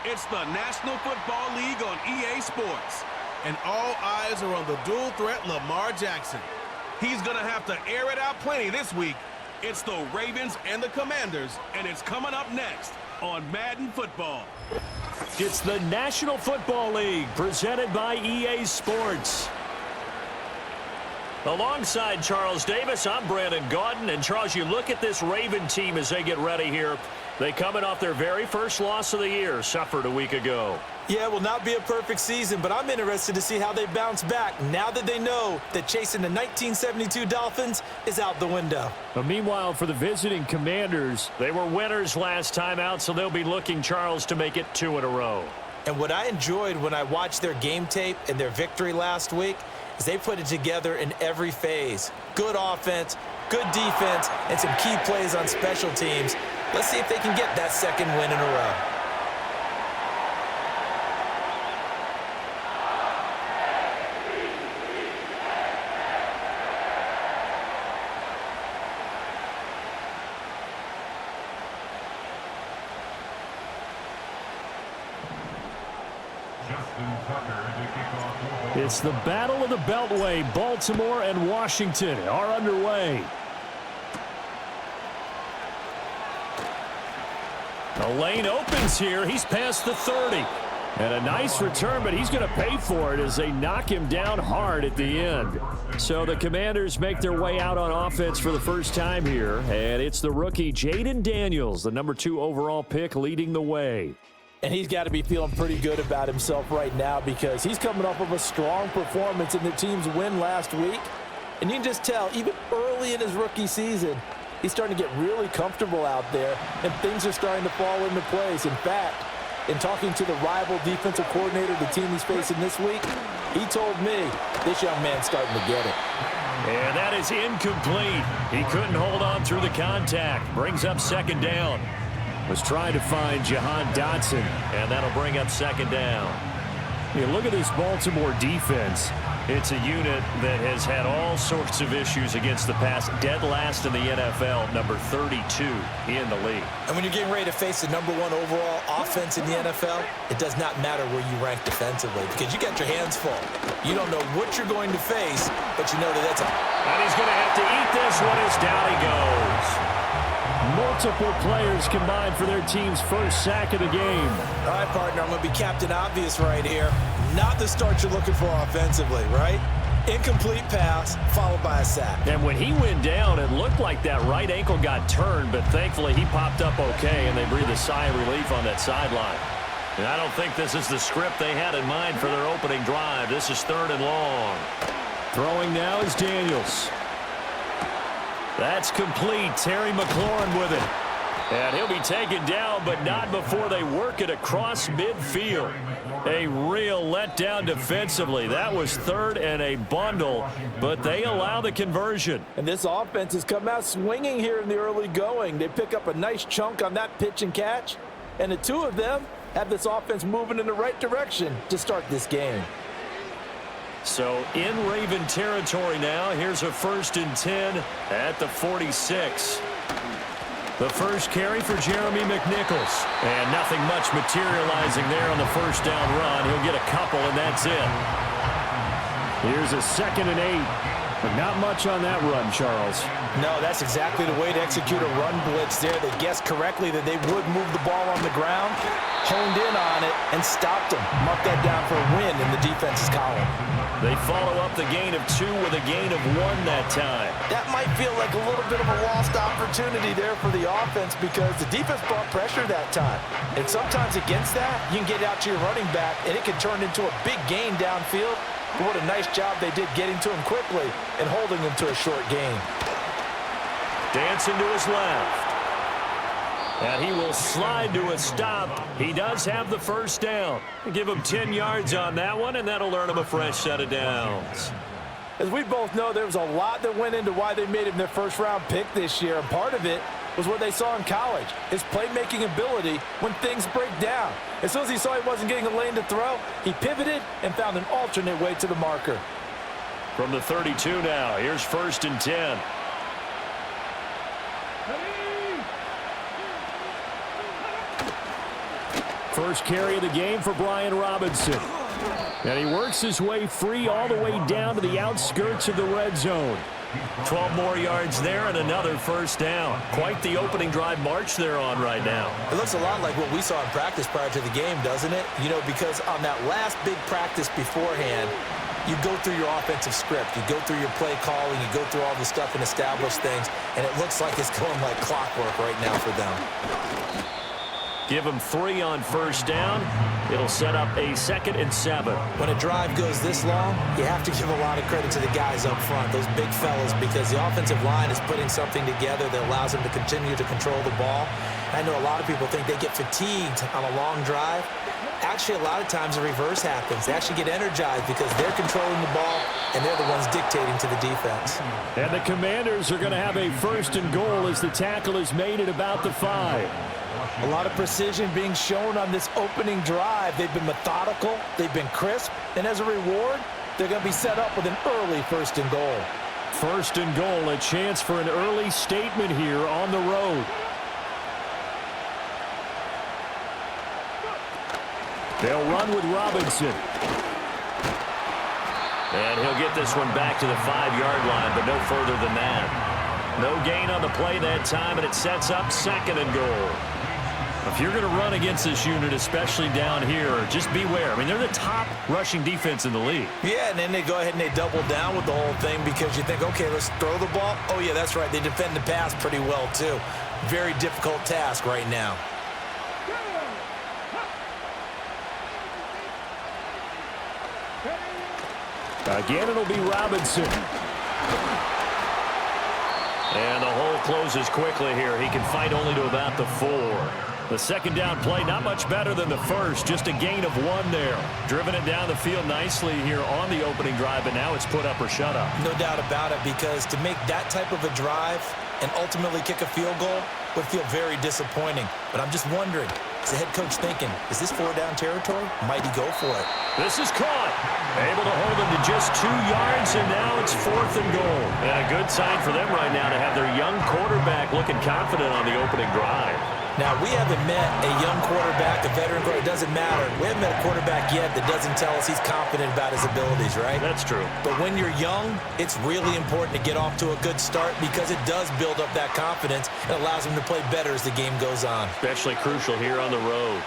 It's the National Football League on EA Sports. And all eyes are on the dual threat Lamar Jackson. He's going to have to air it out plenty this week. It's the Ravens and the Commanders, and it's coming up next on Madden Football. It's the National Football League presented by EA Sports. Alongside Charles Davis, I'm Brandon Gaudin. And Charles, you look at this Raven team as they get ready here. They coming off their very first loss of the year, suffered a week ago. Yeah, it will not be a perfect season, but I'm interested to see how they bounce back now that they know that chasing the 1972 Dolphins is out the window. But meanwhile, for the visiting Commanders, they were winners last time out, so they'll be looking, Charles, to make it 2 in a row. And what I enjoyed when I watched their game tape and their victory last week is they put it together in every phase. Good offense, good defense, and some key plays on special teams. Let's see if they can get that second win in a row. It's the Battle of the Beltway. Baltimore and Washington are underway. The lane opens here. He's past the 30. And a nice return, but he's going to pay for it as they knock him down hard at the end. So the Commanders make their way out on offense for the first time here. And it's the rookie Jaden Daniels, the number 2 overall pick, leading the way. And he's got to be feeling pretty good about himself right now because he's coming off of a strong performance in the team's win last week. And you can just tell, even early in his rookie season, he's starting to get really comfortable out there, and things are starting to fall into place. In fact, in talking to the rival defensive coordinator, the team he's facing this week, he told me this young man's starting to get it. And that is incomplete. He couldn't hold on through the contact. Brings up second down. Was trying to find Jahan Dotson, and that'll bring up second down. You look at this Baltimore defense. It's a unit that has had all sorts of issues against the pass. Dead last in the NFL, number 32 in the league. And when you're getting ready to face the number 1 overall offense in the NFL, it does not matter where you rank defensively because you got your hands full. You don't know what you're going to face, but you know that that's a... And he's going to have to eat this one as down he goes. Multiple players combined for their team's first sack of the game. All right, partner, I'm going to be Captain Obvious right here. Not the start you're looking for offensively, right? Incomplete pass followed by a sack. And when he went down, it looked like that right ankle got turned, but thankfully he popped up okay, and they breathed a sigh of relief on that sideline. And I don't think this is the script they had in mind for their opening drive. This is 3rd and long. Throwing now is Daniels. That's complete. Terry McLaurin with it. And he'll be taken down, but not before they work it across midfield. A real letdown defensively. That was 3rd and a bundle, but they allow the conversion. And this offense has come out swinging here in the early going. They pick up a nice chunk on that pitch and catch, and the 2 of them have this offense moving in the right direction to start this game. So in Raven territory now, here's a 1st and 10 at the 46. The first carry for Jeremy McNichols. And nothing much materializing there on the first down run. He'll get a couple, and that's it. Here's a 2nd and 8. But not much on that run, Charles. No, that's exactly the way to execute a run blitz there. They guessed correctly that they would move the ball on the ground, honed in on it, and stopped them. Mark that down for a win in the defense's column. They follow up the gain of 2 with a gain of 1 that time. That might feel like a little bit of a lost opportunity there for the offense because the defense brought pressure that time. And sometimes against that, you can get out to your running back, and it can turn into a big gain downfield. But what a nice job they did getting to him quickly and holding him to a short gain. Dancing to his left. And he will slide to a stop. He does have the first down. Give him 10 yards on that one, and that'll earn him a fresh set of downs. As we both know, there was a lot that went into why they made him their first-round pick this year. And part of it was what they saw in college, his playmaking ability when things break down. As soon as he saw he wasn't getting a lane to throw, he pivoted and found an alternate way to the marker. From the 32 now, here's 1st and 10. First carry of the game for Brian Robinson. And he works his way free all the way down to the outskirts of the red zone. 12 more yards there and another first down. Quite the opening drive march they're on right now. It looks a lot like what we saw in practice prior to the game, doesn't it? You know, because on that last big practice beforehand, you go through your offensive script. You go through your play calling. You go through all the stuff and establish things. And it looks like it's going like clockwork right now for them. Give them 3 on first down. It'll set up a 2nd and 7. When a drive goes this long, you have to give a lot of credit to the guys up front, those big fellas, because the offensive line is putting something together that allows them to continue to control the ball. I know a lot of people think they get fatigued on a long drive. Actually, a lot of times the reverse happens. They actually get energized because they're controlling the ball, and they're the ones dictating to the defense. And the Commanders are going to have a 1st and goal as the tackle is made at about the 5. A lot of precision being shown on this opening drive. They've been methodical, they've been crisp, and as a reward, they're going to be set up with an early 1st and goal. 1st and goal, a chance for an early statement here on the road. They'll run with Robinson. And he'll get this one back to the 5-yard line, but no further than that. No gain on the play that time, and it sets up 2nd and goal. If you're going to run against this unit, especially down here, just beware. I mean, they're the top rushing defense in the league. Yeah, and then they go ahead and they double down with the whole thing because you think, okay, let's throw the ball. Oh, yeah, that's right. They defend the pass pretty well, too. Very difficult task right now. Again, it'll be Robinson. And the hole closes quickly here. He can fight only to about the 4. The 2nd down play, not much better than the first. Just a gain of 1 there. Driven it down the field nicely here on the opening drive, and now it's put up or shut up. No doubt about it, because to make that type of a drive and ultimately kick a field goal would feel very disappointing. But I'm just wondering, is the head coach thinking, is this 4-down territory? Might he go for it? This is caught. Able to hold him to just 2 yards, and now it's 4th and goal. And a good sign for them right now to have their young quarterback looking confident on the opening drive. Now, we haven't met a young quarterback, a veteran quarterback. It doesn't matter. We haven't met a quarterback yet that doesn't tell us he's confident about his abilities, right? That's true. But when you're young, it's really important to get off to a good start because it does build up that confidence and allows him to play better as the game goes on. Especially crucial here on the road.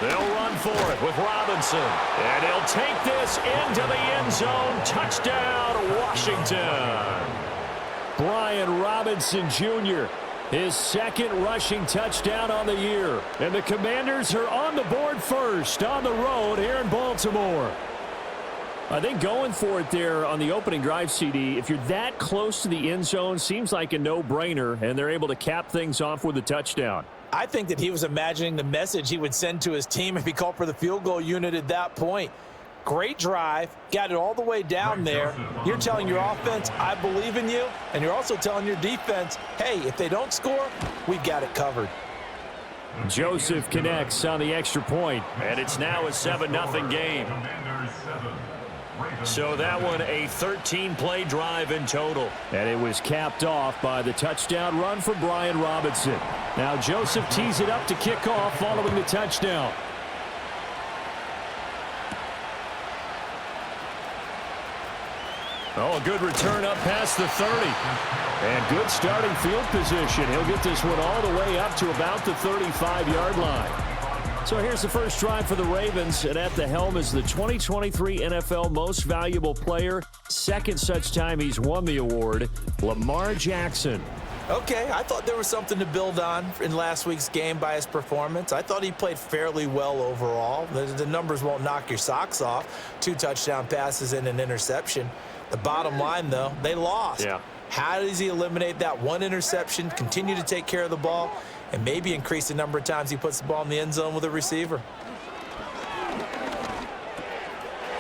They'll run for it with Robinson. And he'll take this into the end zone. Touchdown, Washington. Brian Robinson, Jr., his 2nd rushing touchdown on the year. And the Commanders are on the board first on the road here in Baltimore. I think going for it there on the opening drive, CD, if you're that close to the end zone, seems like a no-brainer, and they're able to cap things off with a touchdown. I think that he was imagining the message he would send to his team if he called for the field goal unit at that point. Great drive, got it all the way down there. You're telling your offense, I believe in you, and you're also telling your defense, hey, if they don't score, we've got it covered. Joseph connects on the extra point, and it's now a 7-0 game. So that one a 13-play drive in total. And it was capped off by the touchdown run for Brian Robinson. Now Joseph tees it up to kick off following the touchdown. Oh, a good return up past the 30. And good starting field position. He'll get this one all the way up to about the 35-yard line. So here's the first drive for the Ravens, and at the helm is the 2023 NFL Most Valuable Player. 2nd such time he's won the award, Lamar Jackson. Okay, I thought there was something to build on in last week's game by his performance. I thought he played fairly well overall. The numbers won't knock your socks off. 2 touchdown passes and an interception. The bottom line, though, they lost. Yeah. How does he eliminate that 1 interception, continue to take care of the ball, and maybe increase the number of times he puts the ball in the end zone with a receiver?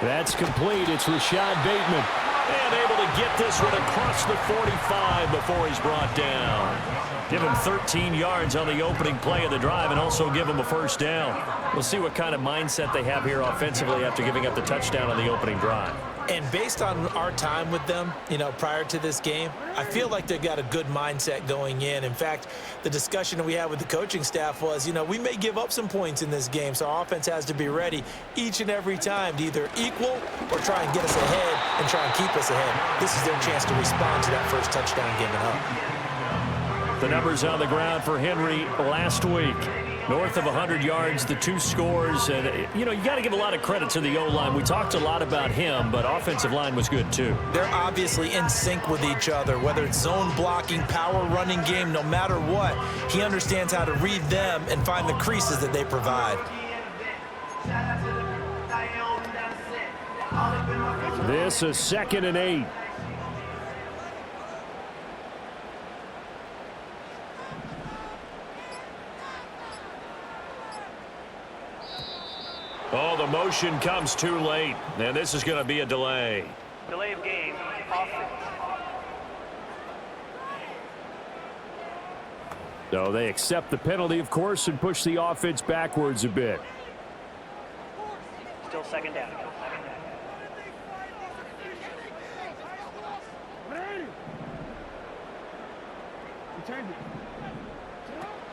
That's complete. It's Rashad Bateman. And able to get this one across the 45 before he's brought down. Give him 13 yards on the opening play of the drive and also give him a first down. We'll see what kind of mindset they have here offensively after giving up the touchdown on the opening drive. And based on our time with them, prior to this game, I feel like they've got a good mindset going in. In fact, the discussion that we had with the coaching staff was, we may give up some points in this game, so our offense has to be ready each and every time to either equal or try and get us ahead and try and keep us ahead. This is their chance to respond to that first touchdown given up. The numbers on the ground for Henry last week. North of 100 yards, the 2 scores. And, you got to give a lot of credit to the O-line. We talked a lot about him, but offensive line was good too. They're obviously in sync with each other, whether it's zone blocking, power running game, no matter what. He understands how to read them and find the creases that they provide. This is 2nd and 8. Oh, the motion comes too late, and this is going to be a delay. Delay of game. Offense. So they accept the penalty, of course, and push the offense backwards a bit. Still 2nd down.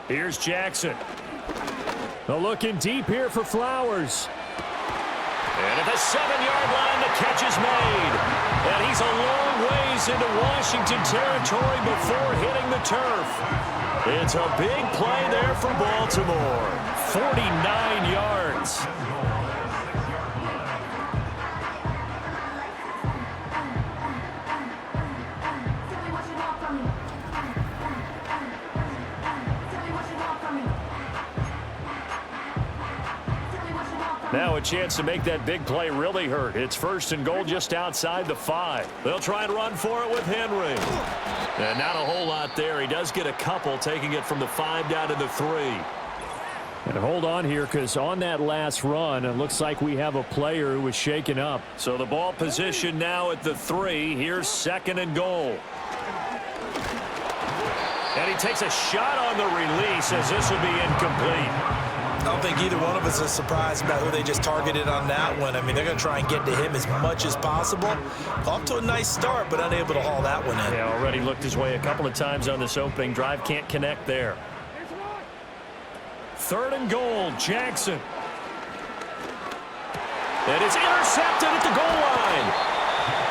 Here's Jackson. Looking deep here for Flowers. And at the 7-yard line, the catch is made. And he's a long ways into Washington territory before hitting the turf. It's a big play there for Baltimore. 49 yards. Now a chance to make that big play really hurt. It's 1st and goal just outside the 5. They'll try and run for it with Henry. And not a whole lot there. He does get a couple, taking it from the 5 down to the 3. And hold on here, because on that last run, it looks like we have a player who was shaken up. So the ball position now at the 3. Here's 2nd and goal. And he takes a shot on the release as this will be incomplete. I don't think either one of us is surprised about who they just targeted on that one. I mean, they're going to try and get to him as much as possible. Off to a nice start, but unable to haul that one in. Yeah, already looked his way a couple of times on this opening drive. Can't connect there. 3rd and goal, Jackson. And it's intercepted at the goal line.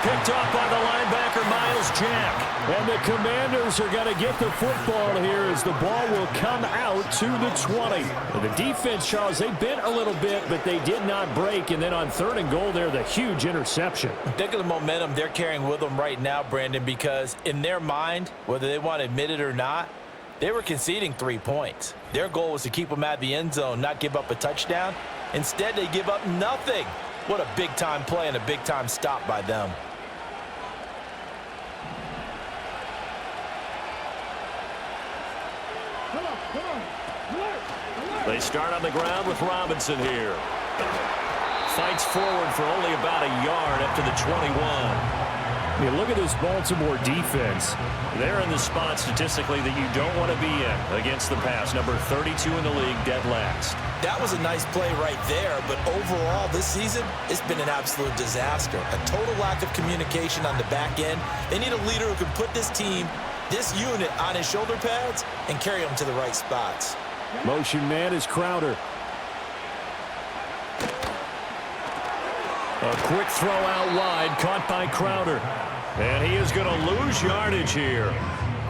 Picked off by the linebacker, Miles Jack. And the Commanders are going to get the football here as the ball will come out to the 20. And the defense, Charles, they bent a little bit, but they did not break. And then on 3rd and goal there, the huge interception. Think of the momentum they're carrying with them right now, Brandon, because in their mind, whether they want to admit it or not, they were conceding 3 points. Their goal was to keep them at the end zone, not give up a touchdown. Instead, they give up nothing. What a big-time play and a big-time stop by them. They start on the ground with Robinson here. Fights forward for only about a yard up to the 21. You look at this Baltimore defense. They're in the spot statistically that you don't want to be in against the pass. Number 32 in the league, dead last. That was a nice play right there, but overall this season, it's been an absolute disaster. A total lack of communication on the back end. They need a leader who can put this team, this unit, on his shoulder pads and carry them to the right spots. Motion man is Crowder. A quick throw out wide, caught by Crowder. And he is going to lose yardage here.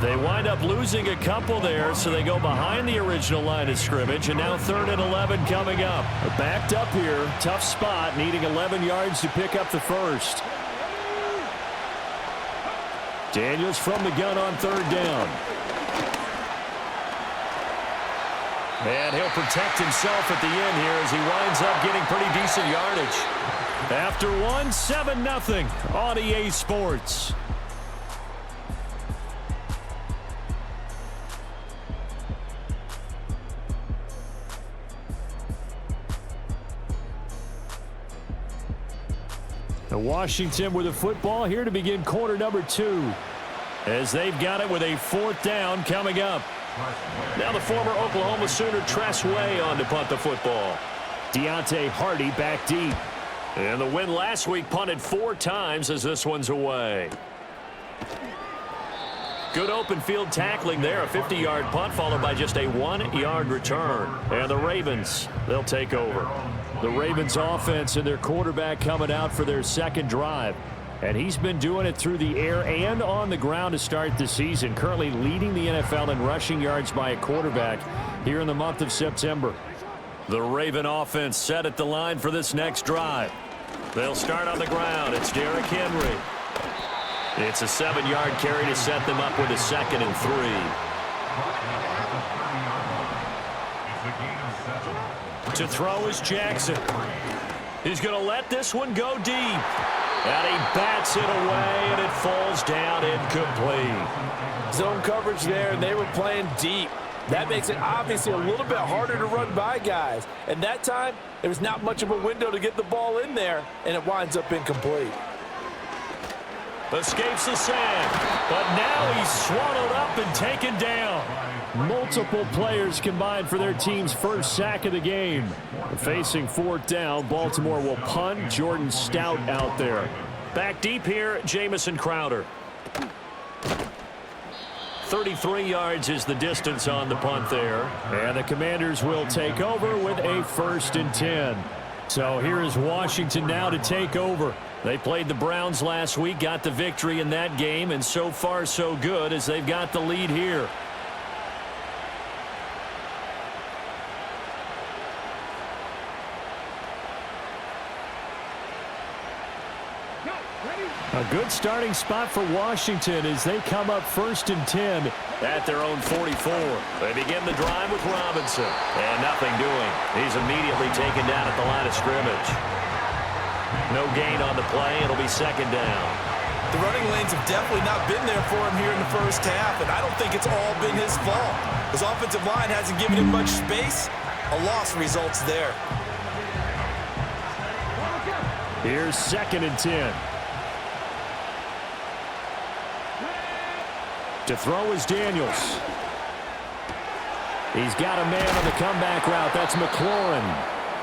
They wind up losing a couple there, so they go behind the original line of scrimmage, and now 3rd and 11 coming up. Backed up here, tough spot, needing 11 yards to pick up the first. Daniels from the gun on 3rd down. And he'll protect himself at the end here as he winds up getting pretty decent yardage. After one, 7-0 on EA Sports. Now Washington with the football here to begin quarter number 2. As they've got it with a 4th down coming up. Now the former Oklahoma Sooner Tress Way on to punt the football. Deontay Hardy back deep. And the win last week punted 4 times as this one's away. Good open field tackling there. A 50-yard punt followed by just a 1-yard return. And the Ravens, they'll take over. The Ravens offense and their quarterback coming out for their second drive. And he's been doing it through the air and on the ground to start the season. Currently leading the NFL in rushing yards by a quarterback here in the month of September. The Raven offense set at the line for this next drive. They'll start on the ground. It's Derrick Henry. It's a 7-yard carry to set them up with a 2nd and 3. To throw is Jackson. He's going to let this one go deep. And he bats it away, and it falls down incomplete. Zone coverage there, and they were playing deep. That makes it obviously a little bit harder to run by guys. And that time, there was not much of a window to get the ball in there, and it winds up incomplete. Escapes the sand, but now he's swallowed up and taken down. Multiple players combined for their team's first sack of the game. Facing 4th down, Baltimore will punt. Jordan Stout out there. Back deep here, Jamison Crowder. 33 yards is the distance on the punt there. And the Commanders will take over with a 1st and 10. So here is Washington now to take over. They played the Browns last week, got the victory in that game, and so far so good as they've got the lead here. A good starting spot for Washington as they come up 1st and 10 at their own 44. They begin the drive with Robinson, and nothing doing. He's immediately taken down at the line of scrimmage. No gain on the play. It'll be 2nd down. The running lanes have definitely not been there for him here in the first half, and I don't think it's all been his fault. His offensive line hasn't given him much space. A loss results there. Here's 2nd and 10. To throw is Daniels. He's got a man on the comeback route. That's McLaurin.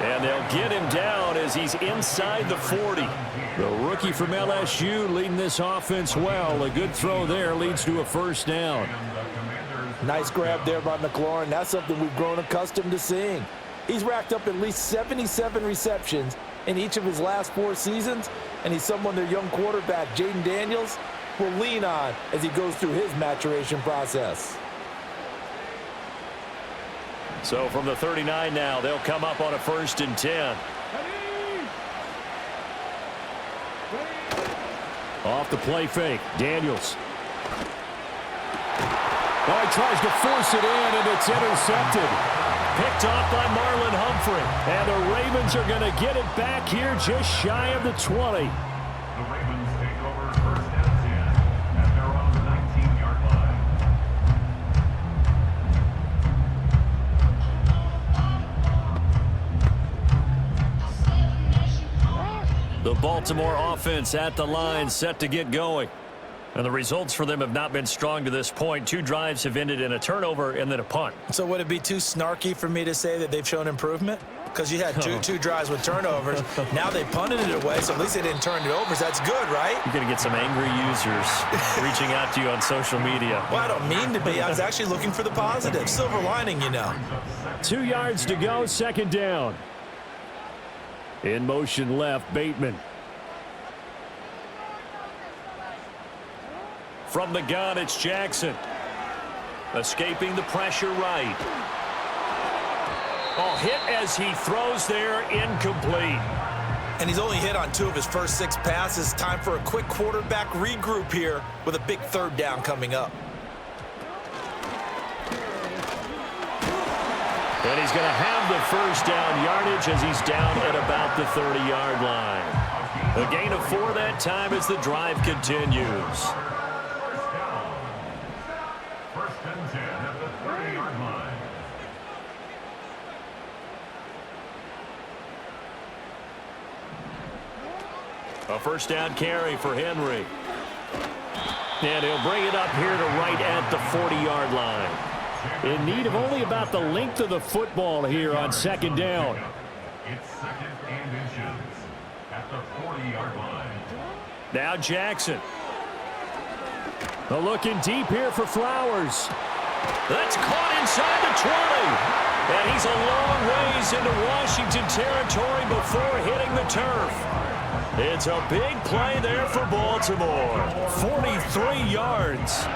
And they'll get him down as he's inside the 40. The rookie from LSU leading this offense well. A good throw there leads to a 1st down. Nice grab there by McLaurin. That's something we've grown accustomed to seeing. He's racked up at least 77 receptions in each of his last 4 seasons, and he's someone their young quarterback, Jaden Daniels, will lean on as he goes through his maturation process. So from the 39 now, they'll come up on a 1st and 10. Off the play fake, Daniels. Oh, he tries to force it in, and it's intercepted. Picked off by Marlon Humphrey. And the Ravens are going to get it back here just shy of the 20. The Ravens take over 1st and 10 at their own 19-yard line. The Baltimore offense at the line, set to get going. And the results for them have not been strong to this point. 2 drives have ended in a turnover and then a punt. So would it be too snarky for me to say that they've shown improvement? Because you had two drives with turnovers. Now they punted it away, so at least they didn't turn it over. So that's good, right? You're going to get some angry users reaching out to you on social media. Well, I don't mean to be. I was actually looking for the positive. Silver lining, you know. 2 yards to go, 2nd down. In motion left, Bateman. From the gun, it's Jackson. Escaping the pressure right. Oh, hit as he throws there, incomplete. And he's only hit on 2 of his first 6 passes. Time for a quick quarterback regroup here with a big 3rd down coming up. And he's going to have the 1st down yardage as he's down at about the 30-yard line. A gain of 4 that time as the drive continues. A 1st down carry for Henry. And he'll bring it up here to right at the 40-yard line. In need of only about the length of the football here on 2nd down. It's 2nd and inches at the 40-yard line. Now Jackson. Looking deep here for Flowers. That's caught inside the 20. And he's a long ways into Washington territory before hitting the turf. It's a big play there for Baltimore. 43 yards.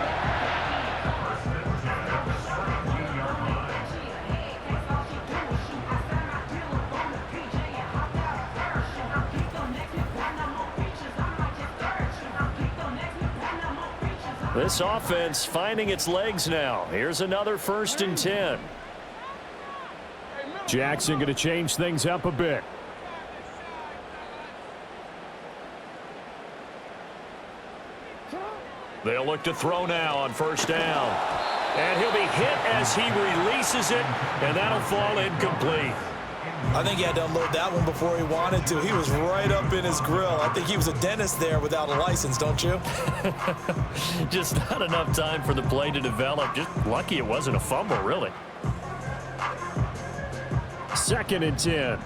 This offense finding its legs now. Here's another 1st and 10. Jackson going to change things up a bit. They'll look to throw now on 1st down. And he'll be hit as he releases it, and that'll fall incomplete. I think he had to unload that one before he wanted to. He was right up in his grill. I think he was a dentist there without a license, don't you? Just not enough time for the play to develop. Just lucky it wasn't a fumble, really. 2nd and 10.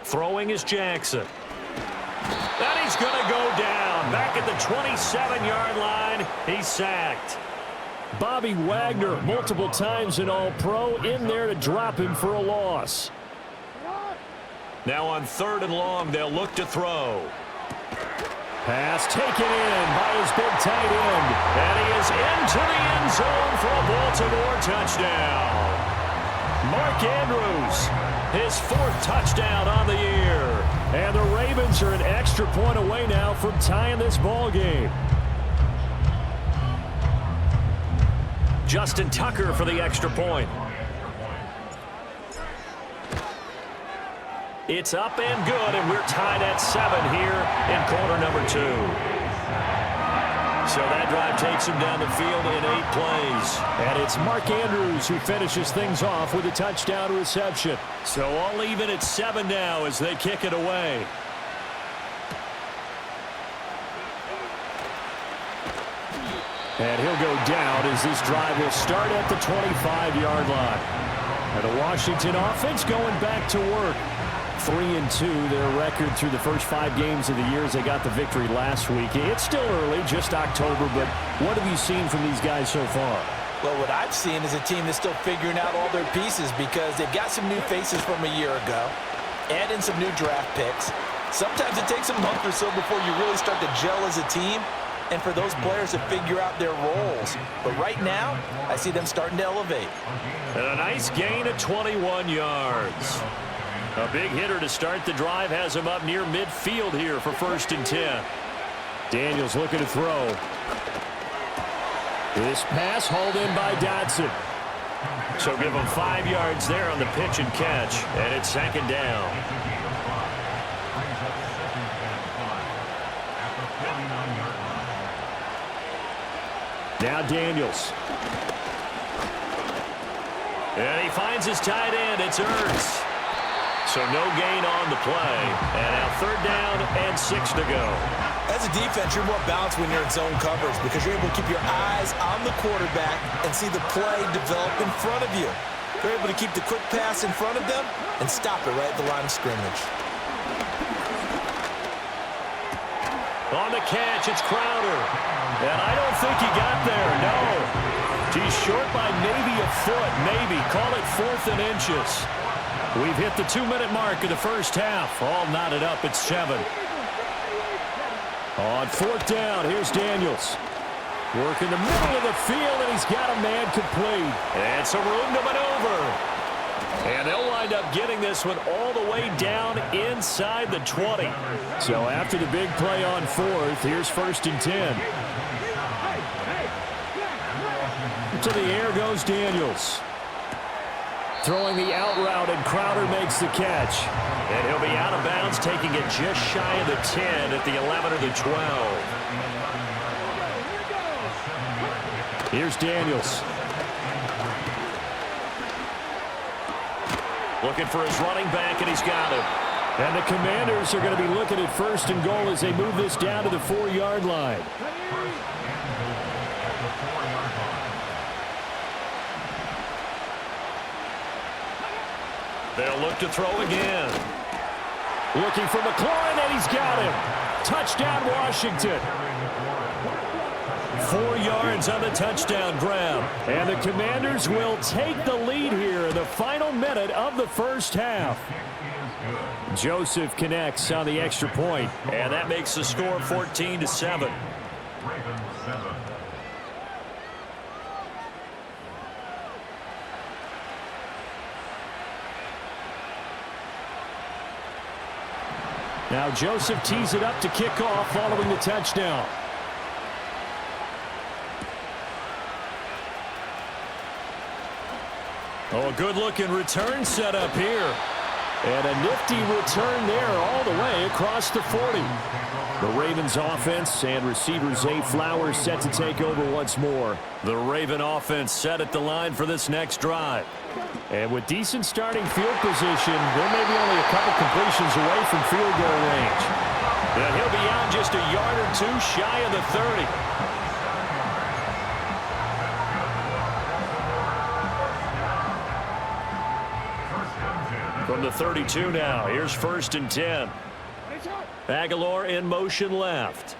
Throwing is Jackson. And he's going to go down. Back at the 27-yard line. He's sacked. Bobby Wagner, multiple times an All-Pro, in there to drop him for a loss. Now on 3rd and long, they'll look to throw. Pass taken in by his big tight end. And he is into the end zone for a Baltimore touchdown. Mark Andrews, his 4th touchdown on the year. And the Ravens are an extra point away now from tying this ball game. Justin Tucker for the extra point. It's up and good, and we're tied at 7 here in quarter number 2. So that drive takes him down the field in 8 plays. And it's Mark Andrews who finishes things off with a touchdown reception. So all even at 7 now as they kick it away. And he'll go down as this drive will start at the 25-yard line. And the Washington offense going back to work. 3-2, their record through the first 5 games of the year as they got the victory last week. It's still early, just October, but what have you seen from these guys so far? Well, what I've seen is a team that's still figuring out all their pieces because they've got some new faces from a year ago, add in some new draft picks. Sometimes it takes a month or so before you really start to gel as a team and for those players to figure out their roles. But right now, I see them starting to elevate. And a nice gain of 21 yards. A big hitter to start the drive has him up near midfield here for 1st and 10. Daniels looking to throw. This pass hauled in by Dotson. So give him 5 yards there on the pitch and catch. And it's 2nd down. Now Daniels. And he finds his tight end. It's Ertz. So no gain on the play. And now 3rd down and 6 to go. As a defense, you're more balanced when you're in zone coverage because you're able to keep your eyes on the quarterback and see the play develop in front of you. You're able to keep the quick pass in front of them and stop it right at the line of scrimmage. On the catch, it's Crowder. And I don't think he got there, no. He's short by maybe a foot, maybe. Call it 4th and inches. We've hit the 2-minute mark of the first half. All knotted up at 7. On 4th down, here's Daniels. Working the middle of the field, and he's got a man complete. And some room to maneuver. And they'll wind up getting this one all the way down inside the 20. So after the big play on 4th, here's 1st and 10. To the air goes Daniels. Throwing the out route, and Crowder makes the catch. And he'll be out of bounds, taking it just shy of the 10 at the 11 or the 12. Here's Daniels. Looking for his running back, and he's got him. And the Commanders are going to be looking at 1st and goal as they move this down to the 4-yard line. They'll look to throw again. Looking for McLaurin, and he's got him. Touchdown, Washington. 4 yards on the touchdown grab. And the Commanders will take the lead here in the final minute of the first half. Joseph connects on the extra point, and that makes the score 14-7. Now Joseph tees it up to kick off following the touchdown. Oh, a good-looking return set up here. And a nifty return there all the way across the 40. The Ravens offense and receiver Zay Flowers set to take over once more. The Raven offense set at the line for this next drive. And with decent starting field position, there may be only a couple completions away from field goal range. And he'll be out just a yard or two shy of the 30. From the 32 now, here's 1st and 10. Aguilar in motion left.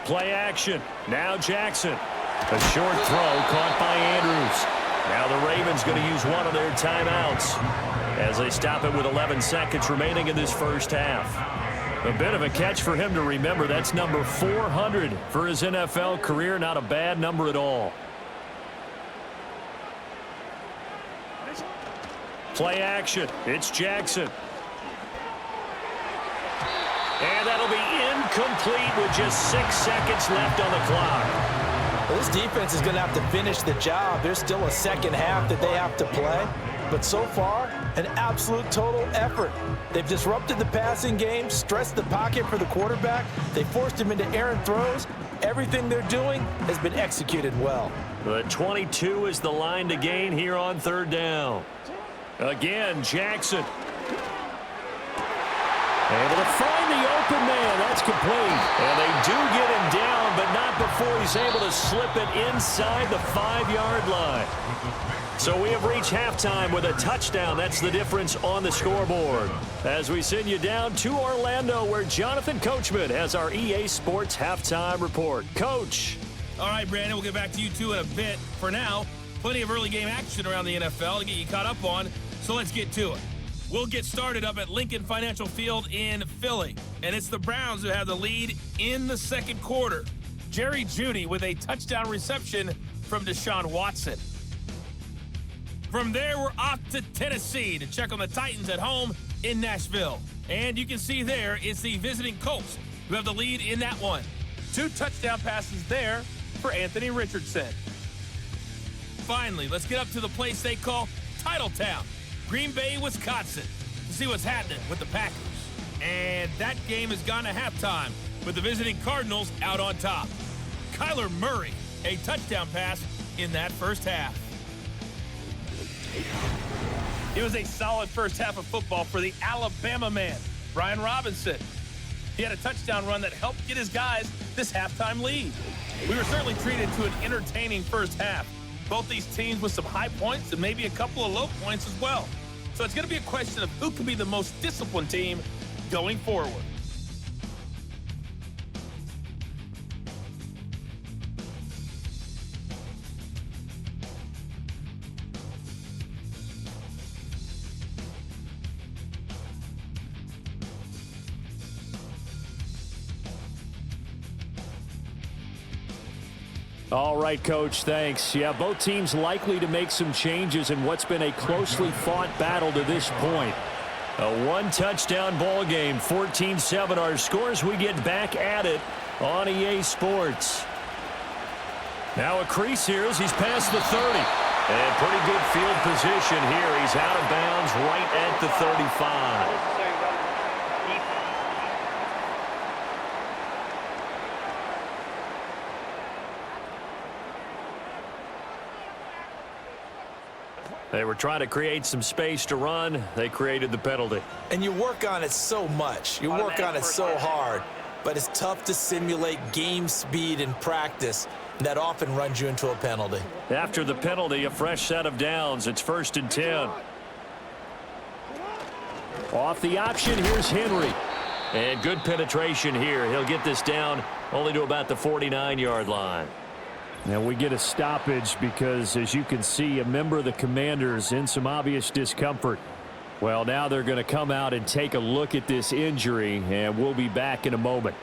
Play action. Now Jackson. A short throw caught by Andrews. Now the Ravens going to use one of their timeouts as they stop it with 11 seconds remaining in this first half. A bit of a catch for him to remember. That's number 400 for his NFL career. Not a bad number at all. Play action. It's Jackson. And that'll be incomplete with just 6 seconds left on the clock. Well, this defense is going to have to finish the job. There's still a second half that they have to play. But so far, an absolute total effort. They've disrupted the passing game, stressed the pocket for the quarterback. They forced him into errant throws. Everything they're doing has been executed well. The 22 is the line to gain here on 3rd down. Again, Jackson. Able to find the open man. That's complete. And they do get him down, but not before he's able to slip it inside the 5-yard line. So we have reached halftime with a touchdown. That's the difference on the scoreboard. As we send you down to Orlando, where Jonathan Coachman has our EA Sports halftime report. Coach. All right, Brandon, we'll get back to you two in a bit. For now, plenty of early game action around the NFL to get you caught up on, so let's get to it. We'll get started up at Lincoln Financial Field in Philly, and it's the Browns who have the lead in the second quarter. Jerry Jeudy with a touchdown reception from Deshaun Watson. From there, we're off to Tennessee to check on the Titans at home in Nashville. And you can see there it's the visiting Colts who have the lead in that one. 2 touchdown passes there for Anthony Richardson. Finally, let's get up to the place they call Titletown, Green Bay, Wisconsin, to see what's happening with the Packers. And that game has gone to halftime with the visiting Cardinals out on top. Kyler Murray, a touchdown pass in that first half. It was a solid first half of football for the Alabama man, Brian Robinson. He had a touchdown run that helped get his guys this halftime lead. We were certainly treated to an entertaining first half. Both these teams with some high points and maybe a couple of low points as well. So it's going to be a question of who can be the most disciplined team going forward. All right, Coach, thanks. Yeah, both teams likely to make some changes in what's been a closely fought battle to this point. A one-touchdown ball game, 14-7 our scores. We get back at it on EA Sports. Now a crease here as he's past the 30. And pretty good field position here. He's out of bounds right at the 35. They were trying to create some space to run. They created the penalty. And you work on it so much. You work on it so hard. But it's tough to simulate game speed in practice. That often runs you into a penalty. After the penalty, a fresh set of downs. It's 1st and 10. Off the option, here's Henry. And good penetration here. He'll get this down only to about the 49-yard line. Now we get a stoppage because, as you can see, a member of the Commanders in some obvious discomfort. Well, now they're going to come out and take a look at this injury, and we'll be back in a moment.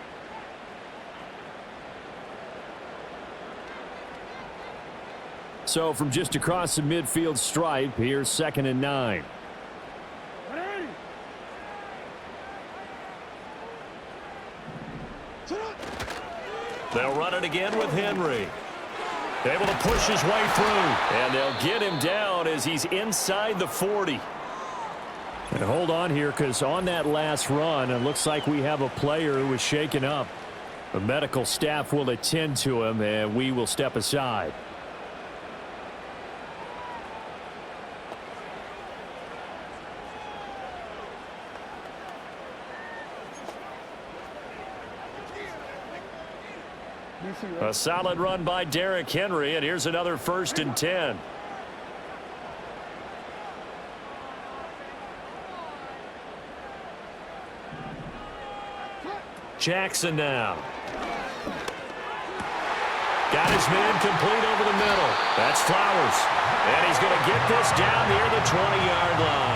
So from just across the midfield stripe, here's 2nd and 9. They'll run it again with Henry. Able to push his way through. And they'll get him down as he's inside the 40. And hold on here, because on that last run, it looks like we have a player who was shaken up. The medical staff will attend to him, and we will step aside. A solid run by Derrick Henry, and here's another 1st and 10. Jackson now. Got his man complete over the middle. That's Flowers. And he's going to get this down near the 20-yard line.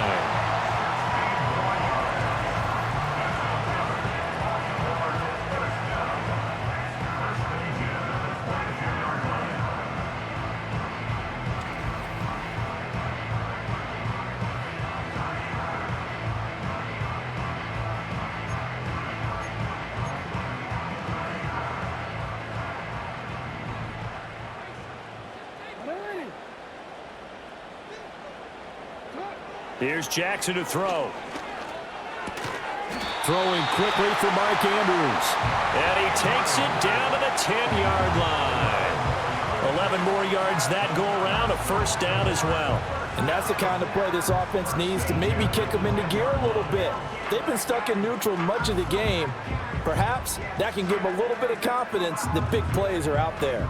Here's Jackson to throw. Throwing quickly for Mark Andrews. And he takes it down to the 10-yard line. 11 more yards that go around, a 1st down as well. And that's the kind of play this offense needs to maybe kick them into gear a little bit. They've been stuck in neutral much of the game. Perhaps that can give them a little bit of confidence that big plays are out there.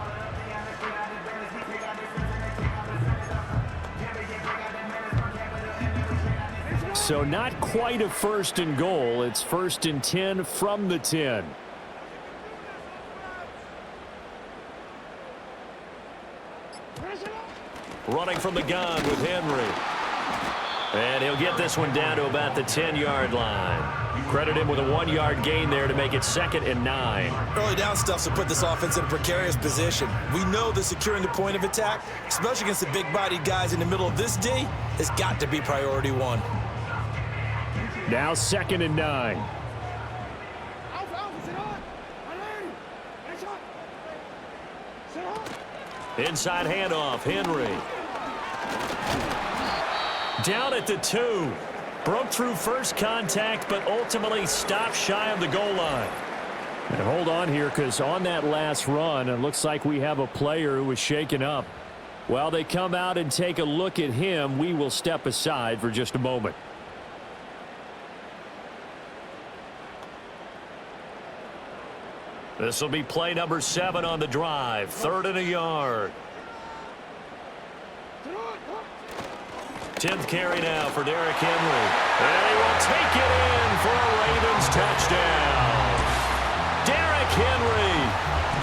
So not quite a 1st and goal. It's 1st and 10 from the 10. Running from the gun with Henry. And he'll get this one down to about the 10-yard line. Credit him with a 1-yard gain there to make it 2nd and 9. Early down stuff will put this offense in a precarious position. We know that securing the point of attack, especially against the big-bodied guys in the middle of this D, has got to be priority 1. Now 2nd and 9. Inside handoff, Henry. Down at the 2. Broke through first contact, but ultimately stopped shy of the goal line. And hold on here, because on that last run, it looks like we have a player who was shaken up. While they come out and take a look at him, we will step aside for just a moment. This will be play number 7 on the drive. 3rd and a yard. 10th carry now for Derrick Henry. And he will take it in for a Ravens touchdown. Derrick Henry,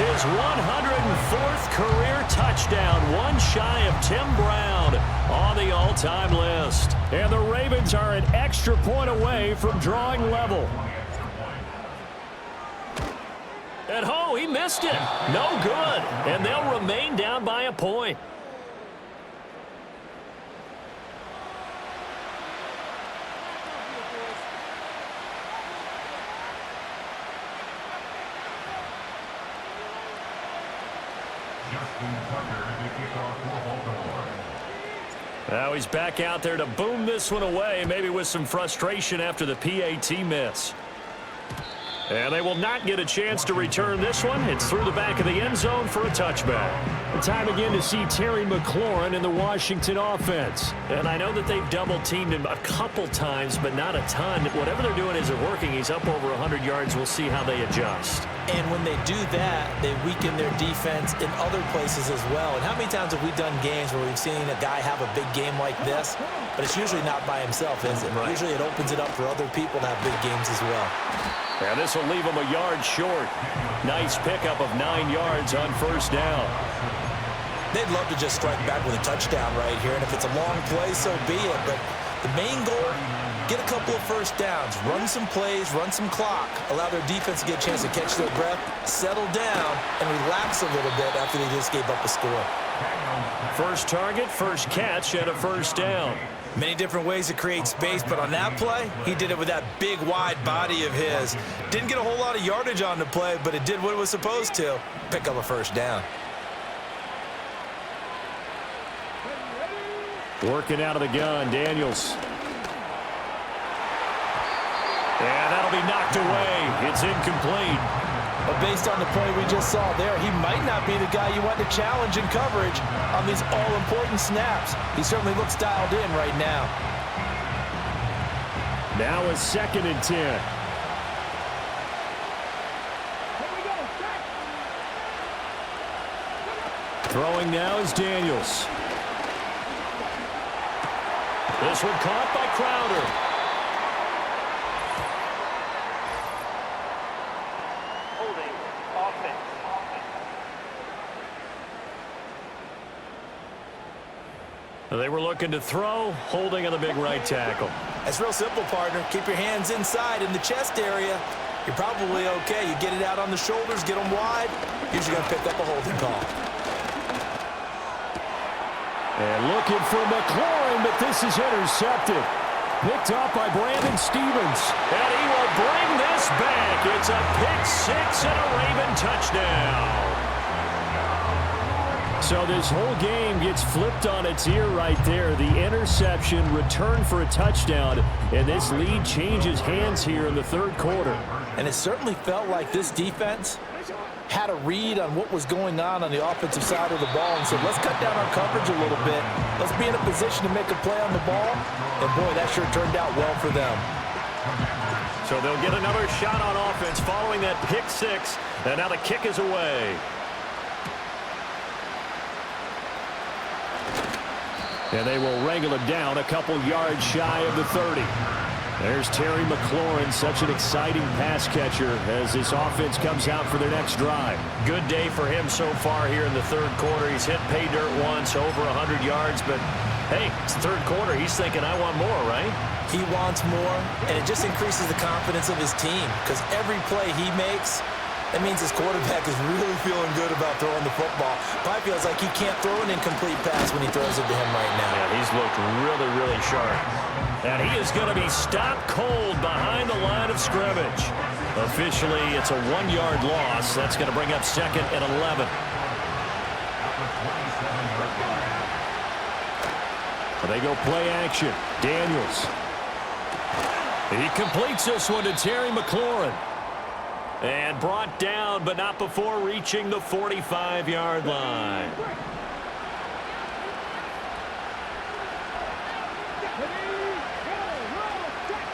his 104th career touchdown, one shy of Tim Brown on the all-time list. And the Ravens are an extra point away from drawing level. And oh, he missed it. No good. And they'll remain down by a point. Now he's back out there to boom this one away, maybe with some frustration after the PAT miss. And they will not get a chance to return this one. It's through the back of the end zone for a touchback. Time again to see Terry McLaurin in the Washington offense. And I know that they've double-teamed him a couple times, but not a ton. Whatever they're doing isn't working. He's up over 100 yards. We'll see how they adjust. And when they do that, they weaken their defense in other places as well. And how many times have we done games where we've seen a guy have a big game like this, but it's usually not by himself, is it? Right. Usually it opens it up for other people to have big games as well. And this will leave him a yard short. Nice pickup of 9 yards on first down. They'd love to just strike back with a touchdown right here, and if it's a long play, so be it. But the main goal, get a couple of first downs, run some plays, run some clock, allow their defense to get a chance to catch their breath, settle down, and relax a little bit after they just gave up a score. First target, first catch, and a first down. Many different ways to create space, but on that play, he did it with that big, wide body of his. Didn't get a whole lot of yardage on the play, but it did what it was supposed to, pick up a first down. Working out of the gun, Daniels. And that'll be knocked away. It's incomplete. But based on the play we just saw there, he might not be the guy you want to challenge in coverage on these all-important snaps. He certainly looks dialed in right now. Now a 2nd and 10. Throwing now is Daniels. This one caught by Crowder. Holding. Offense. They were looking to throw, holding on the big right tackle. That's real simple, partner. Keep your hands inside in the chest area. You're probably okay. You get it out on the shoulders, get them wide. Usually going to pick up a holding call. And looking for McLaurin, but this is intercepted. Picked off by Brandon Stevens. And he will bring this back. It's a pick six and a Raven touchdown. So this whole game gets flipped on its ear right there. The interception, return for a touchdown, and this lead changes hands here in the third quarter. And it certainly felt like this defense had a read on what was going on the offensive side of the ball and said, let's cut down our coverage a little bit. Let's be in a position to make a play on the ball. And, boy, that sure turned out well for them. So they'll get another shot on offense following that pick six, and now the kick is away. And they will wrangle it down a couple yards shy of the 30. There's Terry McLaurin, such an exciting pass catcher as this offense comes out for their next drive. Good day for him so far here in the third quarter. He's hit pay dirt once, over 100 yards, but hey, it's the third quarter. He's thinking, I want more, right? He wants more, and it just increases the confidence of his team because every play he makes, that means his quarterback is really feeling good about throwing the football. Probably feels like he can't throw an incomplete pass when he throws it to him right now. Yeah, he's looked really, really sharp. And he is going to be stopped cold behind the line of scrimmage. Officially, it's a 1-yard loss. That's going to bring up 2nd and 11. They go play action. Daniels. He completes this one to Terry McLaurin. And brought down, but not before reaching the 45-yard line.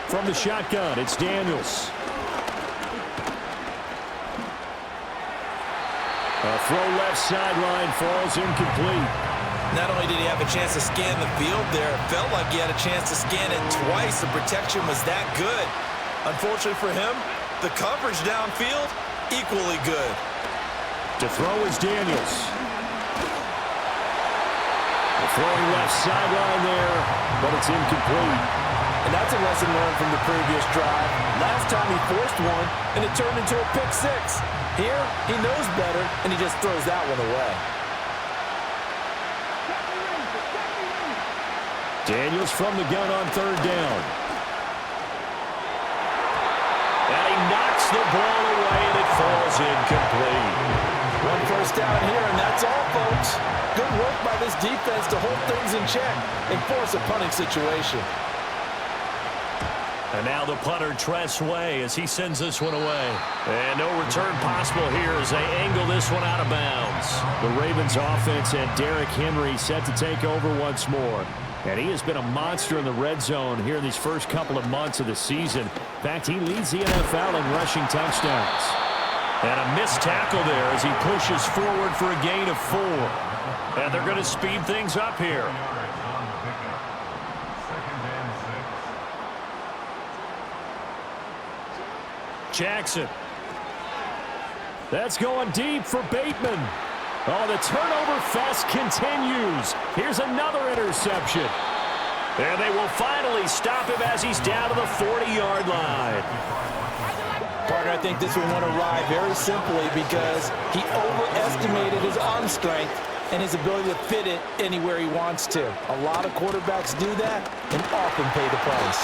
From the shotgun, it's Daniels. A throw left sideline falls incomplete. Not only did he have a chance to scan the field there, it felt like he had a chance to scan it twice. The protection was that good. Unfortunately for him, the coverage downfield, equally good. To throw is Daniels. Throwing left sideline there, but it's incomplete. And that's a lesson learned from the previous drive. Last time he forced one, and it turned into a pick six. Here, he knows better, and he just throws that one away. Daniels from the gun on third down. And he knocks the ball away, and it falls incomplete. One first down here, and that's all, folks. Good work by this defense to hold things in check and force a punting situation. And now the punter Tress Way as he sends this one away. And no return possible here as they angle this one out of bounds. The Ravens offense and Derrick Henry set to take over once more. And he has been a monster in the red zone here in these first couple of months of the season. In fact, he leads the NFL in rushing touchdowns. And a missed tackle there as he pushes forward for a gain of 4. And they're going to speed things up here. Jackson. That's going deep for Bateman. Oh, the turnover fest continues. Here's another interception. And they will finally stop him as he's down to the 40-yard line. Partner, I think this one went awry very simply because he overestimated his arm strength and his ability to fit it anywhere he wants to. A lot of quarterbacks do that and often pay the price.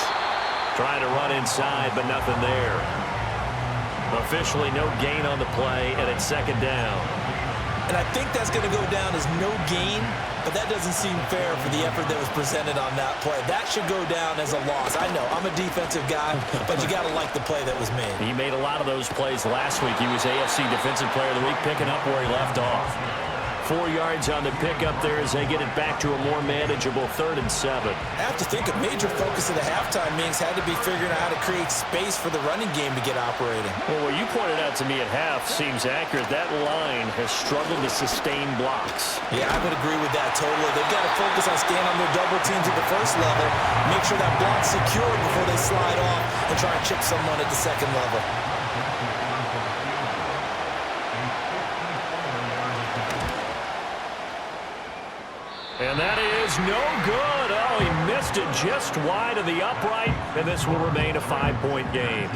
Trying to run inside, but nothing there. Officially no gain on the play, and it's second down. And I think that's going to go down as no gain, but that doesn't seem fair for the effort that was presented on that play. That should go down as a loss. I know, I'm a defensive guy, but you got to like the play that was made. He made a lot of those plays last week. He was AFC Defensive Player of the Week, picking up where he left off. 4 yards on the pickup there as they get it back to a more manageable 3rd and 7. I have to think a major focus of the halftime meetings had to be figuring out how to create space for the running game to get operating. Well, what you pointed out to me at half seems accurate. That line has struggled to sustain blocks. Yeah, I would agree with that totally. They've got to focus on staying on their double teams at the first level, make sure that block's secured before they slide off and try and chip someone at the second level. And that is no good. Oh, he missed it just wide of the upright, and this will remain a 5-point game.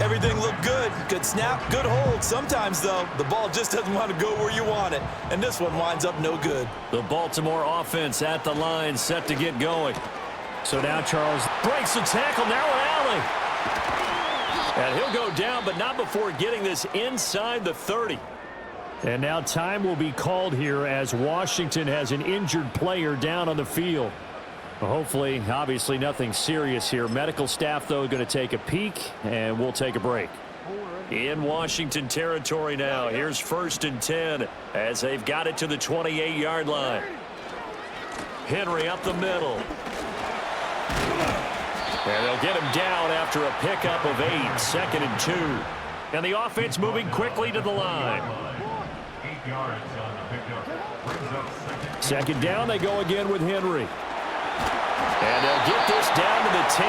Everything looked good. Good snap, good hold. Sometimes, though, the ball just doesn't want to go where you want it, and this one winds up no good. The Baltimore offense at the line, set to get going. So now Charles breaks the tackle, now an alley. And he'll go down, but not before getting this inside the 30. And now time will be called here as Washington has an injured player down on the field. Well, hopefully, obviously nothing serious here. Medical staff, though, going to take a peek, and we'll take a break. In Washington territory now. Here's 1st and 10 as they've got it to the 28-yard line. Henry up the middle. And they'll get him down after a pickup of 8, 2nd and 2. And the offense moving quickly to the line. 8 yards on the pickup. Brings up second down, they go again with Henry. And they'll get this down to the 10.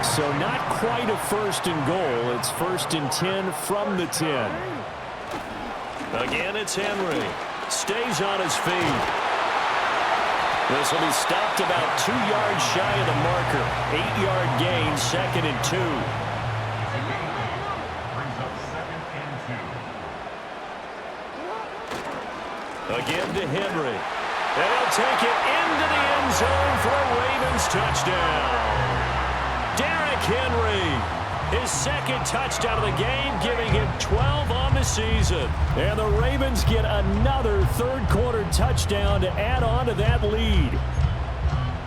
So not quite a 1st and goal. It's 1st and 10 from the 10. Again, it's Henry. Stays on his feet. This will be stopped about 2 yards shy of the marker. 8-yard gain, 2nd and 2. brings up 2nd and 2. Again to Henry. And he'll take it into the end zone for a Ravens touchdown. Derrick Henry, his 2nd touchdown of the game, giving him 12 on the season. And the Ravens get another 3rd quarter touchdown to add on to that lead.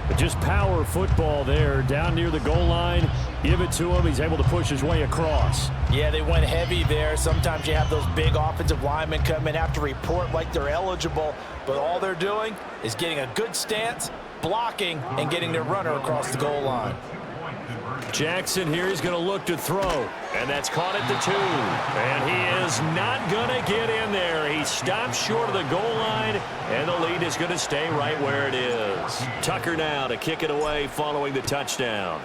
But just power football there down near the goal line. Give it to him. He's able to push his way across. Yeah, they went heavy there. Sometimes you have those big offensive linemen come in, have to report like they're eligible, but all they're doing is getting a good stance, blocking, and getting their runner across the goal line. Jackson here is going to look to throw, and that's caught at the 2. And he is not going to get in there. He stops short of the goal line, and the lead is going to stay right where it is. Tucker now to kick it away following the touchdown.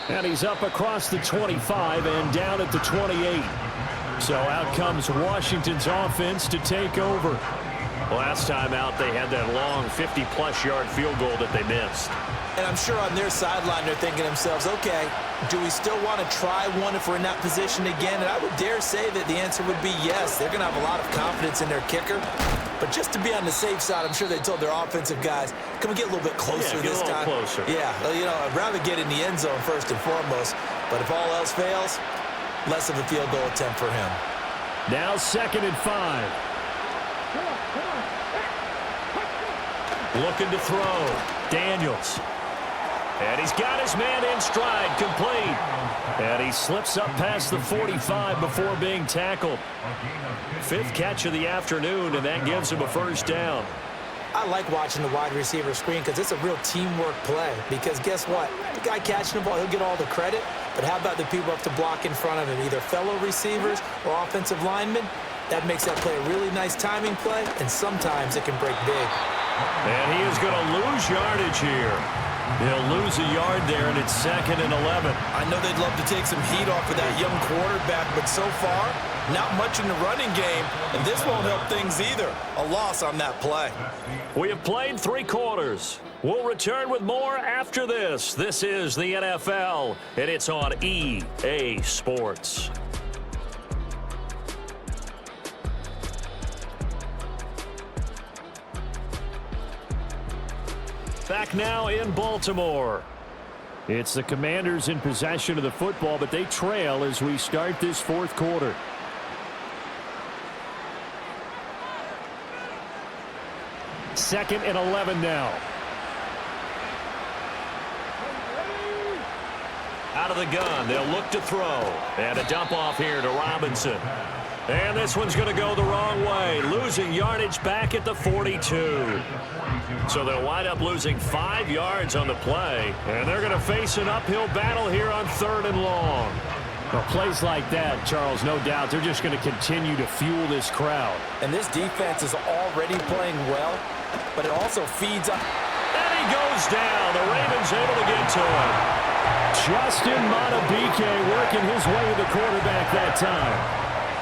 And he's up across the 25 and down at the 28. So out comes Washington's offense to take over. Last time out, they had that long 50-plus yard field goal that they missed. And I'm sure on their sideline they're thinking to themselves, okay, do we still want to try one if we're in that position again? And I would dare say that the answer would be yes. They're going to have a lot of confidence in their kicker. But just to be on the safe side, I'm sure they told their offensive guys, can we get a little bit closer this time? Closer. Yeah, well, you know, I'd rather get in the end zone first and foremost. But if all else fails, less of a field goal attempt for him. Now 2nd and 5. Looking to throw. Daniels. And he's got his man in stride, complete. And he slips up past the 45 before being tackled. 5th catch of the afternoon, and that gives him a first down. I like watching the wide receiver screen because it's a real teamwork play. Because guess what? The guy catching the ball, he'll get all the credit. But how about the people up to block in front of him, either fellow receivers or offensive linemen? That makes that play a really nice timing play, and sometimes it can break big. And he is going to lose yardage here. He'll lose a yard there, and it's 2nd and 11. I know they'd love to take some heat off of that young quarterback, but so far, not much in the running game, and this won't help things either. A loss on that play. We have played 3 quarters. We'll return with more after this. This is the NFL, and it's on EA Sports. Back now in Baltimore. It's the Commanders in possession of the football, but they trail as we start this 4th quarter. Second and 11 now. Out of the gun, they'll look to throw. And a dump off here to Robinson. And this one's going to go the wrong way, losing yardage back at the 42. So they'll wind up losing 5 yards on the play, and they're going to face an uphill battle here on 3rd and long. Well, plays like that, Charles, no doubt, they're just going to continue to fuel this crowd. And this defense is already playing well, but it also feeds up. And he goes down. The Ravens able to get to him. Justin Madubuike working his way to the quarterback that time.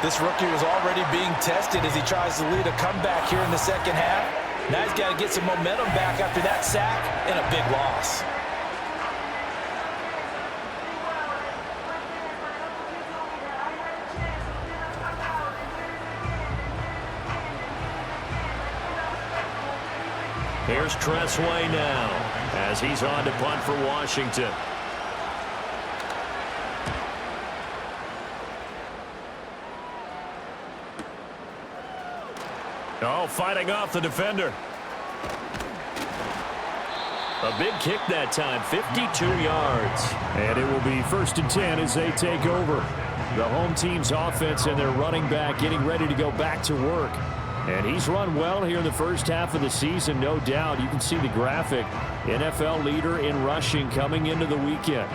This rookie was already being tested as he tries to lead a comeback here in the 2nd half. Now he's got to get some momentum back after that sack and a big loss. Here's Tressway now as he's on to punt for Washington. Oh, fighting off the defender. A big kick that time, 52 yards. And it will be 1st and 10 as they take over. The home team's offense and their running back getting ready to go back to work. And he's run well here in the first half of the season, no doubt. You can see the graphic. NFL leader in rushing coming into the weekend.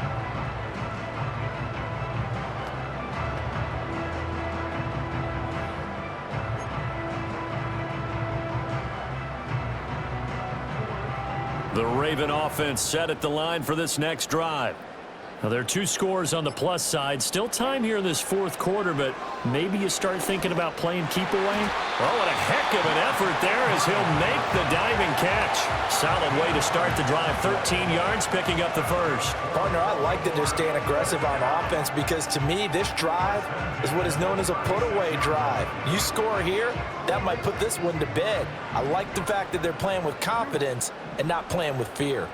The Raven offense set at the line for this next drive. Now, there are 2 scores on the plus side. Still time here in this 4th quarter, but maybe you start thinking about playing keep away. Oh, what a heck of an effort there as he'll make the diving catch. Solid way to start the drive. 13 yards, picking up the first. Partner, I like that they're staying aggressive on offense because to me, this drive is what is known as a put-away drive. You score here, that might put this one to bed. I like the fact that they're playing with confidence and not playing with fear.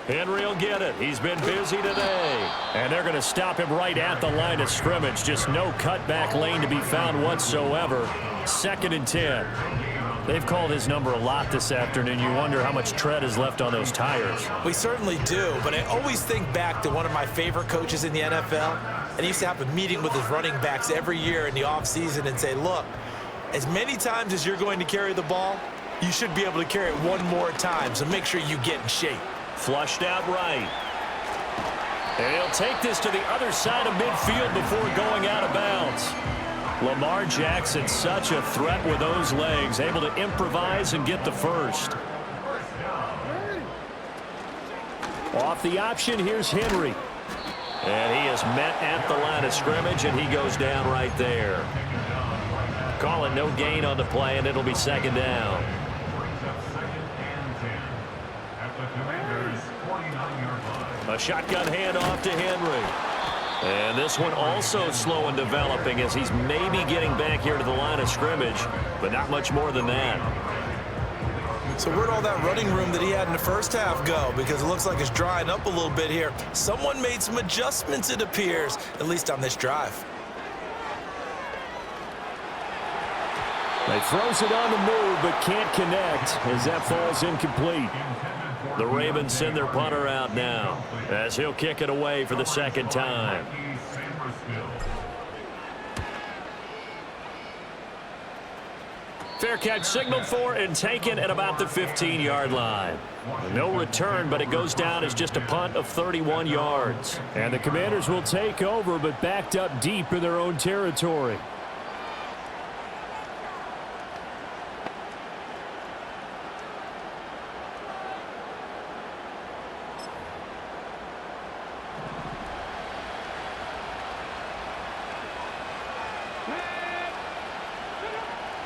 Henry will get it. He's been busy today. And they're going to stop him right at the line of scrimmage. Just no cutback lane to be found whatsoever. 2nd and 10. They've called his number a lot this afternoon. You wonder how much tread is left on those tires. We certainly do, but I always think back to one of my favorite coaches in the NFL. And he used to have a meeting with his running backs every year in the offseason and say, look, as many times as you're going to carry the ball, you should be able to carry it one more time, so make sure you get in shape. Flushed out right. And he'll take this to the other side of midfield before going out of bounds. Lamar Jackson, such a threat with those legs, able to improvise and get the first. Off the option, here's Henry. And he is met at the line of scrimmage, and he goes down right there. Call it no gain on the play, and it'll be 2nd down. A shotgun handoff to Henry. And this one also slow in developing as he's maybe getting back here to the line of scrimmage, but not much more than that. So where'd all that running room that he had in the first half go? Because it looks like it's drying up a little bit here. Someone made some adjustments, it appears, at least on this drive. They throws it on the move, but can't connect as that falls incomplete. The Ravens send their punter out now as he'll kick it away for the second time. Fair catch signaled for and taken at about the 15-yard line. No return, but it goes down as just a punt of 31 yards. And the Commanders will take over, but backed up deep in their own territory.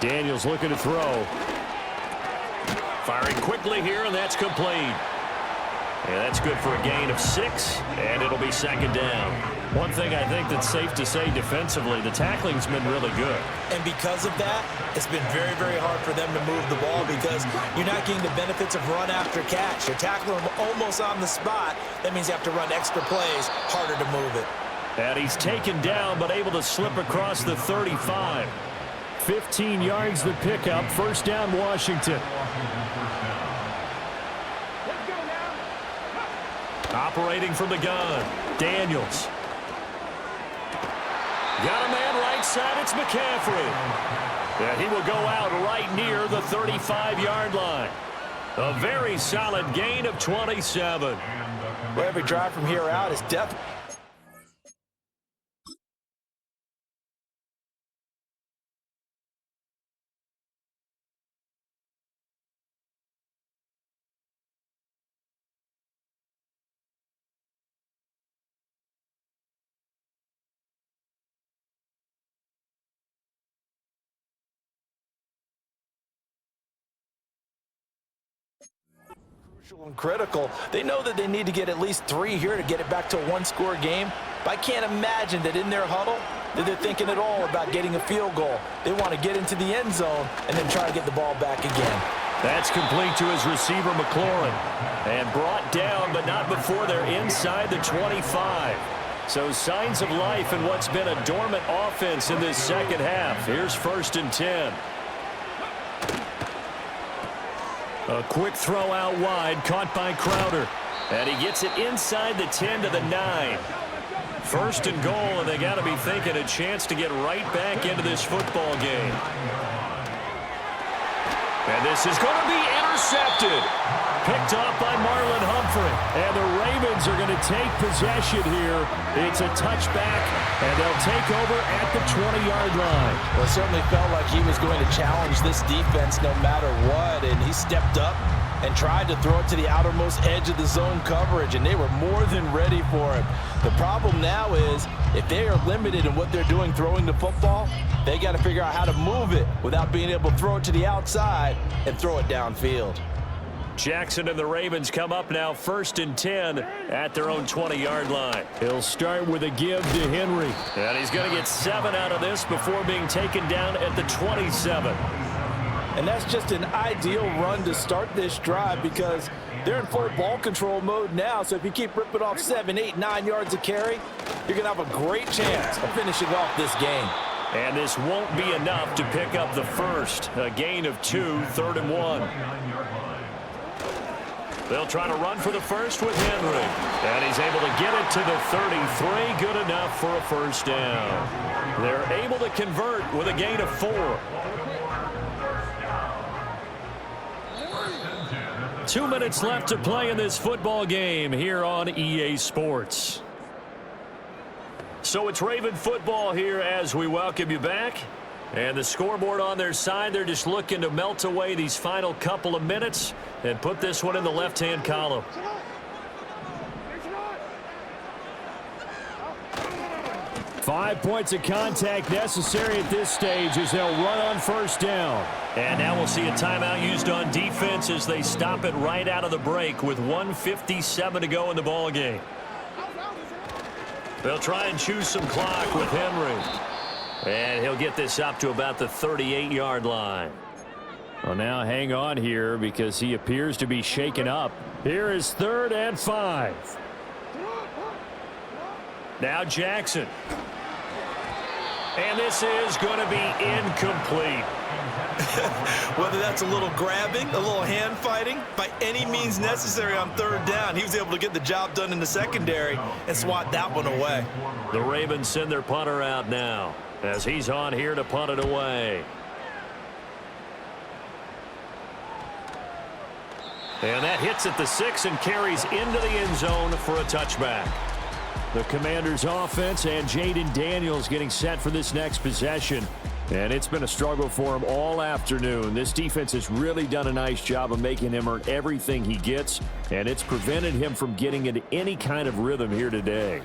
Daniels looking to throw. Firing quickly here, and that's complete. And that's good for a gain of 6, and it'll be second down. One thing I think that's safe to say defensively, the tackling's been really good. And because of that, it's been very, very hard for them to move the ball because you're not getting the benefits of run after catch. You're tackling them almost on the spot. That means you have to run extra plays, harder to move it. And he's taken down, but able to slip across the 35. 15 yards the pickup. First down, Washington. Operating from the gun, Daniels. Got a man right side, it's McCaffrey. And he will go out right near the 35-yard line. A very solid gain of 27. Well, every drive from here out is definitely. And critical. They know that they need to get at least 3 here to get it back to a one-score game. But I can't imagine that in their huddle that they're thinking at all about getting a field goal. They want to get into the end zone and then try to get the ball back again. That's complete to his receiver, McLaurin. And brought down, but not before they're inside the 25. So signs of life in what's been a dormant offense in this second half. Here's 1st and 10. A quick throw out wide, caught by Crowder. And he gets it inside the 10 to the 9. 1st and goal, and they got to be thinking a chance to get right back into this football game. And this is going to be intercepted. Picked off by Marlon Humphrey. And the Ravens are going to take possession here. It's a touchback, and they'll take over at the 20-yard line. Well, it certainly felt like he was going to challenge this defense no matter what, and he stepped up and tried to throw it to the outermost edge of the zone coverage, and they were more than ready for him. The problem now is if they are limited in what they're doing throwing the football, they got to figure out how to move it without being able to throw it to the outside and throw it downfield. Jackson and the Ravens come up now 1st and 10 at their own 20-yard line. He'll start with a give to Henry. And he's going to get 7 out of this before being taken down at the 27. And that's just an ideal run to start this drive because they're in full ball control mode now. So if you keep ripping off 7, 8, 9 yards of carry, you're going to have a great chance of finishing off this game. And this won't be enough to pick up the first. A gain of 2, 3rd and 1. They'll try to run for the first with Henry. And he's able to get it to the 33. Good enough for a first down. They're able to convert with a gain of 4. 2 minutes left to play in this football game here on EA Sports. So it's Raven football here as we welcome you back. And the scoreboard on their side, they're just looking to melt away these final couple of minutes and put this one in the left-hand column. Five points of contact necessary at this stage as they'll run on first down. And now we'll see a timeout used on defense as they stop it right out of the break with 1:57 to go in the ball game. They'll try and choose some clock with Henry. And he'll get this up to about the 38-yard line. Well, now hang on here because he appears to be shaken up. Here is 3rd and 5. Now Jackson. And this is going to be incomplete. Whether that's a little grabbing, a little hand fighting, by any means necessary on third down, he was able to get the job done in the secondary and swat that one away. The Ravens send their punter out now as he's on here to punt it away. And that hits at the 6 and carries into the end zone for a touchback. The Commanders' offense and Jaden Daniels getting set for this next possession. And it's been a struggle for him all afternoon. This defense has really done a nice job of making him earn everything he gets, and it's prevented him from getting into any kind of rhythm here today.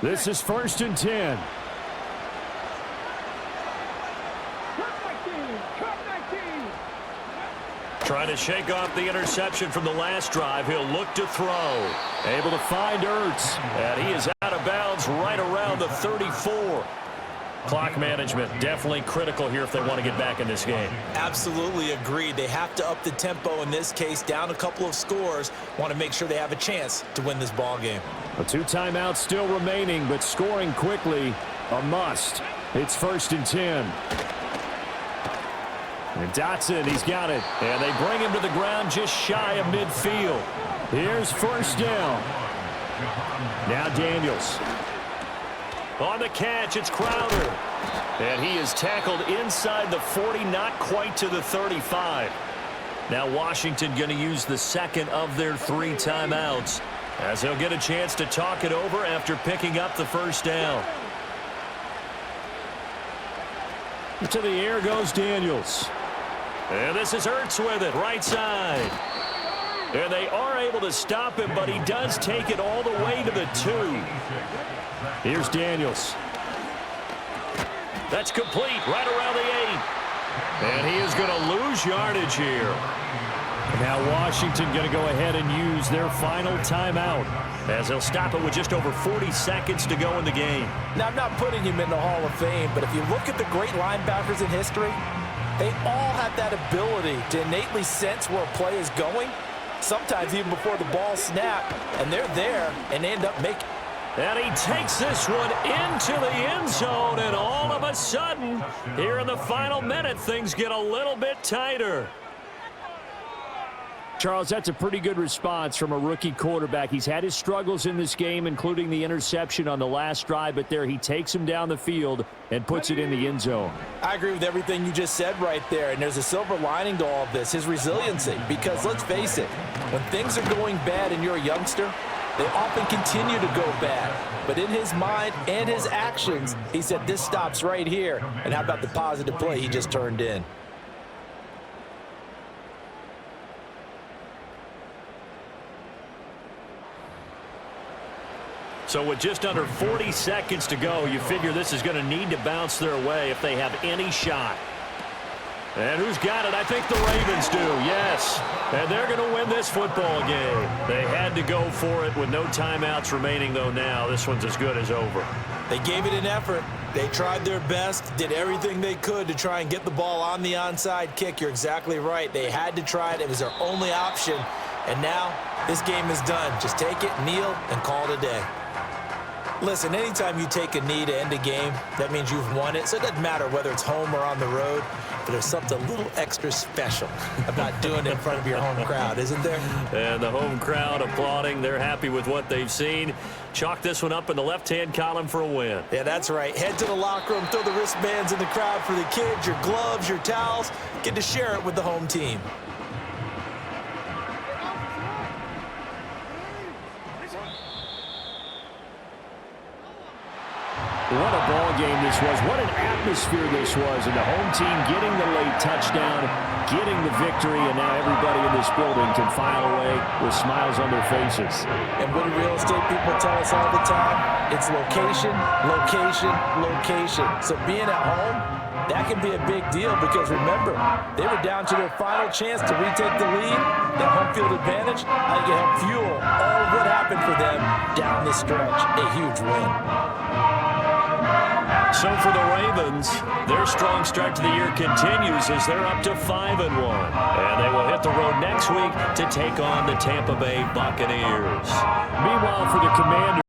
This is 1st and 10. Trying to shake off the interception from the last drive. He'll look to throw. Able to find Ertz. And he is out of bounds right around the 34. Clock management definitely critical here if they want to get back in this game. Absolutely agreed. They have to up the tempo in this case, down a couple of scores. Want to make sure they have a chance to win this ball game. A 2 timeouts still remaining, but scoring quickly a must. It's 1st and 10. And Dotson, he's got it. And they bring him to the ground just shy of midfield. Here's 1st down. Now Daniels. On the catch, it's Crowder. And he is tackled inside the 40, not quite to the 35. Now Washington going to use the second of their 3 timeouts, as he'll get a chance to talk it over after picking up the 1st down. To the air goes Daniels. And this is Ertz with it, right side. And they are able to stop him, but he does take it all the way to the 2. Here's Daniels. That's complete, right around the 8. And he is going to lose yardage here. Now Washington going to go ahead and use their final timeout, as they'll stop it with just over 40 seconds to go in the game. Now, I'm not putting him in the Hall of Fame, but if you look at the great linebackers in history, they all have that ability to innately sense where a play is going, sometimes even before the ball snapped, and they're there and they end up making. And he takes this one into the end zone, and all of a sudden, here in the final minute, things get a little bit tighter. Charles, that's a pretty good response from a rookie quarterback. He's had his struggles in this game, including the interception on the last drive, but there he takes him down the field and puts it in the end zone. I agree with everything you just said right there, and there's a silver lining to all of this, his resiliency, because let's face it, when things are going bad and you're a youngster, they often continue to go bad. But in his mind and his actions, he said, this stops right here. And how about the positive play he just turned in? So with just under 40 seconds to go, you figure this is going to need to bounce their way if they have any shot. And who's got it? I think the Ravens do, yes. And they're going to win this football game. They had to go for it with no timeouts remaining, though now. This one's as good as over. They gave it an effort. They tried their best, did everything they could to try and get the ball on the onside kick. You're exactly right. They had to try it. It was their only option. And now this game is done. Just take it, kneel, and call it a day. Listen, anytime you take a knee to end a game, that means you've won it. So it doesn't matter whether it's home or on the road, but there's something a little extra special about doing it in front of your home crowd, isn't there? And the home crowd applauding. They're happy with what they've seen. Chalk this one up in the left-hand column for a win. Yeah, that's right. Head to the locker room, throw the wristbands in the crowd for the kids, your gloves, your towels. Get to share it with the home team. What a ball game this was. What an atmosphere this was. And the home team getting the late touchdown, getting the victory, and now everybody in this building can file away with smiles on their faces. And what do real estate people tell us all the time? It's location, location, location. So being at home, that can be a big deal because remember, they were down to their final chance to retake the lead. That home field advantage, I think it helped fuel all of what happened for them down the stretch. A huge win. So for the Ravens, their strong start to the year continues as they're up to 5-1. And they will hit the road next week to take on the Tampa Bay Buccaneers. Meanwhile, for the Commanders,